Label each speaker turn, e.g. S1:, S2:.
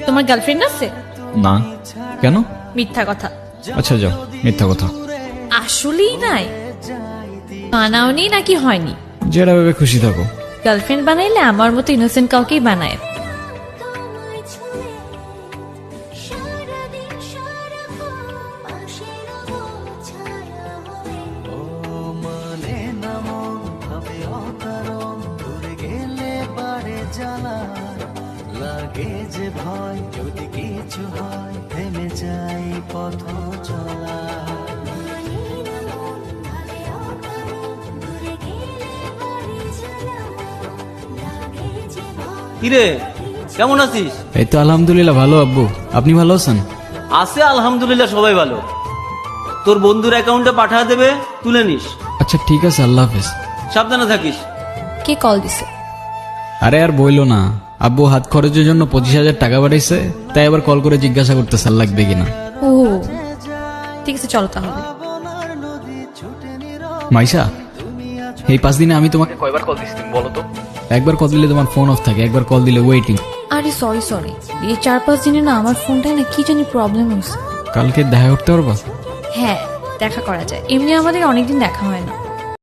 S1: তোমার গার্লফ্রেন্ড আছে?
S2: না। কেন?
S1: মিথ্যা কথা।
S2: আচ্ছা যাও, মিথ্যা কথা।
S1: আসলেই নাই? বানাওনি নাকি হয়নি?
S2: যেটা ভেবে খুশি থাকো।
S1: গার্লফ্রেন্ড বানাইলে আমার মতো ইনোসেন্ট কাউকেই বানায়।
S3: লাগে যে ভয় যদি কিছু হয় থেমে যাই পথ চলা।
S4: কিরে কেমন আছিস?
S2: এই তো আলহামদুলিল্লাহ ভালো আব্বু, আপনি ভালো আছেন?
S4: আছে আলহামদুলিল্লাহ, সবাই ভালো। তোর বন্ধুর অ্যাকাউন্টে পাঠা দেবে, তুলে নিস।
S2: আচ্ছা ঠিক আছে, আল্লাহ হাফেজ।
S4: সাবধানে থাকিস।
S1: কে কল দিছে?
S2: আরে আর বইলো না, আব্বু হাত খরচের জন্য 25,000 টাকা পাঠাইছে, তাই আবার কল করে জিজ্ঞাসা করতেছে লাগবে কিনা।
S1: ও ঠিক আছে, চলো তাহলে।
S2: মাইশা, এই 5 দিনে আমি তোমাকে কয়বার কল দিছি তুমি বলো তো? একবার কল দিলে তোমার ফোন অফ থাকে, একবার কল দিলে ওয়েটিং।
S1: আরে সরি, এই 4-5 দিনে না আমার ফোনটায় না কি জানি প্রবলেম হয়েছে।
S2: কালকে দেখা করতে পারবা?
S1: হ্যাঁ, দেখা করা যায়, এমনি আমাদের অনেকদিন দেখা হয় না।